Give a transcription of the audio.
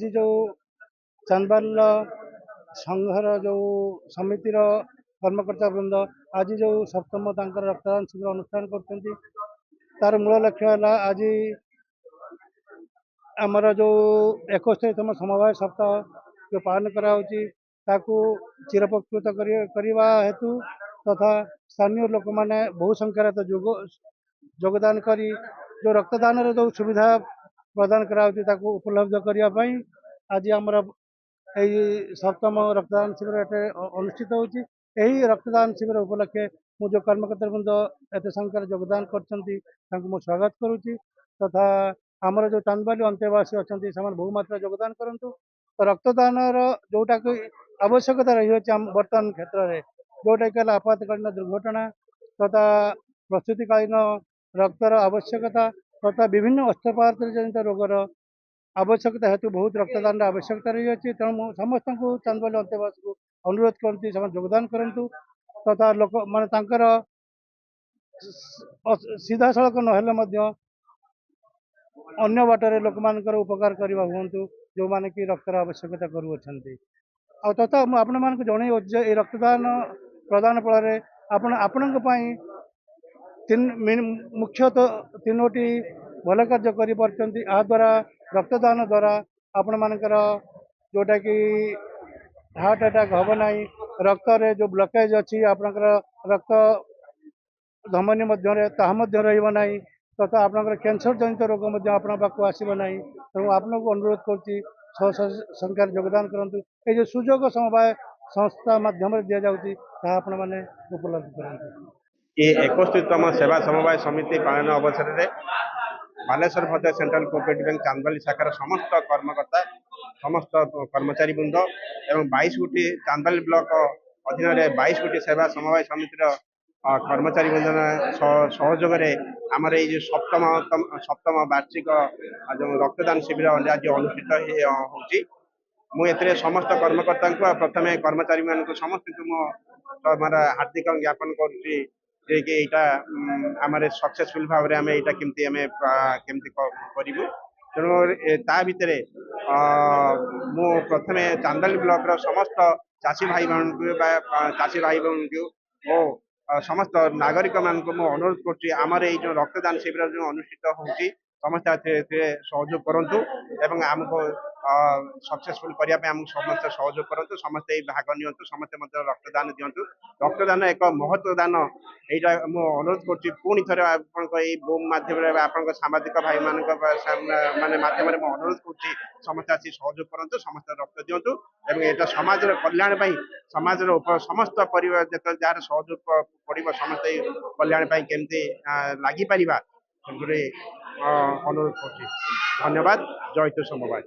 ଆଜି ଯୋଉ ଚାନ୍ଦବାଲିର ସଂଘର ଯୋଉ ସମିତିର କର୍ମକର୍ତ୍ତା ବୃନ୍ଦ ଆଜି ଯୋଉ ସପ୍ତମ ତାଙ୍କର ରକ୍ତଦାନ ଶିବିର ଅନୁଷ୍ଠାନ କରୁଛନ୍ତି ତାର ମୂଳ ଲକ୍ଷ୍ୟ ହେଲା ଆଜି ଆମର ଯୋଉ 71ତମ ସମବାୟ ସପ୍ତାହ ଯୋଉ ପାଳନ କରାଯାଉଛି ତାକୁ ଚିରପକୃତ କରିବା ହେତୁ ତଥା ସ୍ଥାନୀୟ ଲୋକମାନେ ବହୁ ସଂଖ୍ୟାରେ ଯୋଗଦାନ କରି ଯୋଉ ରକ୍ତଦାନର ଯୋଉ ସୁବିଧା ପ୍ରଦାନ କରାଯାଉଛି ତାକୁ ଉପଲବ୍ଧ କରିବା ପାଇଁ ଆଜି ଆମର এই সপ্তম রক্তদান শিবির এতে অনুষ্ঠিত হচ্ছে। এই রক্তদান শিবির উপলক্ষে ମୁଁ ଯେଉଁ କର୍ମକର୍ତ୍ତା ବୃନ୍ଦ ଏତେ ସଂଖ୍ୟାରେ ଯୋଗଦାନ କରିଛନ୍ତି ତାଙ୍କୁ ମୁଁ ସ୍ୱାଗତ କରୁଛି ତଥା ଆମର ଯେଉଁ ଚାନ୍ଦବାଲି ଅନ୍ତେବାସୀ ଅଛନ୍ତି ସେମାନେ ବହୁ ମାତ୍ରାରେ ଯୋଗଦାନ କରନ୍ତୁ। ତ ରକ୍ତଦାନର ଯେଉଁଟାକି ଆବଶ୍ୟକତା ରହିଅଛି ଆମ ବର୍ତ୍ତମାନ କ୍ଷେତ୍ରରେ ଯେଉଁଟାକି ହେଲା ଆପାତକାଳୀନ ଦୁର୍ଘଟଣା ତଥା ପ୍ରସ୍ତୁତିକାଳୀନ ରକ୍ତର ଆବଶ୍ୟକତା ତଥା ବିଭିନ୍ନ ଅସ୍ତ୍ରୋପଚାର ଜନିତ ରୋଗର ଆବଶ୍ୟକତା ହେତୁ ବହୁତ ରକ୍ତଦାନର ଆବଶ୍ୟକତା ରହିଅଛି। ତେଣୁ ମୁଁ ସମସ୍ତଙ୍କୁ ଚାନ୍ଦବାଲି ଅନ୍ତେବାସୀକୁ ଅନୁରୋଧ କରୁଛି ସେମାନେ ଯୋଗଦାନ କରନ୍ତୁ ତଥା ଲୋକମାନେ ତାଙ୍କର ସିଧାସଳଖ ନହେଲେ ମଧ୍ୟ ଅନ୍ୟ ବାଟରେ ଲୋକମାନଙ୍କର ଉପକାର କରିବା ହୁଅନ୍ତୁ ଯେଉଁମାନେ କି ରକ୍ତର ଆବଶ୍ୟକତା କରୁଅଛନ୍ତି। ଆଉ ତଥା ମୁଁ ଆପଣମାନଙ୍କୁ ଜଣାଇଉଛି ଯେ ଏହି ରକ୍ତଦାନ ପ୍ରଦାନ ଫଳରେ ଆପଣଙ୍କ ପାଇଁ ମୁଖ୍ୟତଃ ତିନୋଟି ଭଲ କାର୍ଯ୍ୟ କରିପାରୁଛନ୍ତି। ଏହାଦ୍ୱାରା ରକ୍ତଦାନ ଦ୍ୱାରା ଆପଣମାନଙ୍କର ଯେଉଁଟାକି ହାର୍ଟ ଆଟାକ୍ ହେବ ନାହିଁ, ରକ୍ତରେ ଯେଉଁ ବ୍ଲକେଜ୍ ଅଛି ଆପଣଙ୍କର ରକ୍ତ ଧମନୀ ମଧ୍ୟରେ ତାହା ମଧ୍ୟ ରହିବ ନାହିଁ ତଥା ଆପଣଙ୍କର କ୍ୟାନ୍ସର ଜନିତ ରୋଗ ମଧ୍ୟ ଆପଣଙ୍କ ପାଖକୁ ଆସିବ ନାହିଁ। ତେଣୁ ଆପଣଙ୍କୁ ଅନୁରୋଧ କରୁଛି ସଂଖ୍ୟାରେ ଯୋଗଦାନ କରନ୍ତୁ। এই ଯେଉଁ ସୁଯୋଗ ସମବାୟ ସଂସ୍ଥା ମାଧ୍ୟମରେ ଦିଆଯାଉଛି ତାହା ଆପଣମାନେ ଉପଲବ୍ଧ କରନ୍ତୁ। ଏ 71ତମ ସେବା ସମବାୟ ସମିତି ପାଳନ ଅବସରରେ Balasore Bhadrak central cooperative bank Chandbali ଶାଖାର ସମସ୍ତ କର୍ମକର୍ତ୍ତା ସମସ୍ତ କର୍ମଚାରୀ ବୃନ୍ଦ ଏବଂ 22ଗୋଟି ଚାନ୍ଦବାଲି ବ୍ଲକ ଅଧୀନରେ 22ଗୋଟି ସେବା ସମବାୟ ସମିତିର କର୍ମଚାରୀ ବୃନ୍ଦ ସହଯୋଗରେ ଆମର ଏଇ ଯେଉଁ ସପ୍ତମ ବାର୍ଷିକ ଯେଉଁ ରକ୍ତଦାନ ଶିବିର ଆଜି ଅନୁଷ୍ଠିତ ହେଉଛି। ମୁଁ ଏଥିରେ ସମସ୍ତ କର୍ମକର୍ତ୍ତାଙ୍କୁ ପ୍ରଥମେ କର୍ମଚାରୀମାନଙ୍କୁ ସମସ୍ତଙ୍କୁ ମୁଁ ମୋର ହାର୍ଦ୍ଦିକ ଜ୍ଞାପନ କରୁଛି ଯେ କି ଏଇଟା ଆମର ସକ୍ସେସଫୁଲ ଭାବରେ ଆମେ ଏଇଟା କେମିତି କରିବୁ। ତେଣୁ ତା ଭିତରେ ମୁଁ ପ୍ରଥମେ ଚାନ୍ଦବାଲି ବ୍ଲକର ସମସ୍ତ ଚାଷୀ ଭାଇ ମାନଙ୍କୁ ବା ଚାଷୀ ଭାଇ ଭଉଣୀଙ୍କୁ ଓ ସମସ୍ତ ନାଗରିକ ମାନଙ୍କୁ ମୁଁ ଅନୁରୋଧ କରୁଛି ଆମର ଏଇ ଯେଉଁ ରକ୍ତଦାନ ଶିବିର ଯେଉଁ ଅନୁଷ୍ଠିତ ହେଉଛି ସମସ୍ତେ ଏଥିରେ ସହଯୋଗ କରନ୍ତୁ ଏବଂ ଆମକୁ ସକ୍ସେସଫୁଲ କରିବା ପାଇଁ ଆମକୁ ସମସ୍ତେ ସହଯୋଗ କରନ୍ତୁ। ସମସ୍ତେ ଏଇ ଭାଗ ନିଅନ୍ତୁ, ସମସ୍ତେ ମଧ୍ୟ ରକ୍ତଦାନ ଦିଅନ୍ତୁ। ରକ୍ତଦାନ ଏକ ମହତ୍ଵ ଦାନ এইটা ମୁଁ ଅନୁରୋଧ କରୁଛି ପୁଣି ଥରେ ଆପଣଙ୍କ ଏଇ ବୁମ୍ ମାଧ୍ୟମରେ ଆପଣଙ୍କ ସାମ୍ବାଦିକ ଭାଇମାନଙ୍କ ମାନେ ମାଧ୍ୟମରେ ମୁଁ ଅନୁରୋଧ କରୁଛି ସମସ୍ତେ ଆସି ସହଯୋଗ କରନ୍ତୁ, ସମସ୍ତେ ରକ୍ତ ଦିଅନ୍ତୁ ଏବଂ ଏଇଟା ସମାଜର କଲ୍ୟାଣ ପାଇଁ ସମାଜର ସମସ୍ତ ପରିବାର ଯେତେବେଳେ ଯାହାର ସହଯୋଗ ପଡ଼ିବ ସମସ୍ତେ କଲ୍ୟାଣ ପାଇଁ କେମିତି ଲାଗିପାରିବା ସେଗୁଡ଼ିକ ଅନୁରୋଧ କରୁଛି। ଧନ୍ୟବାଦ। ଜୟ ତୁ ସମବାୟ।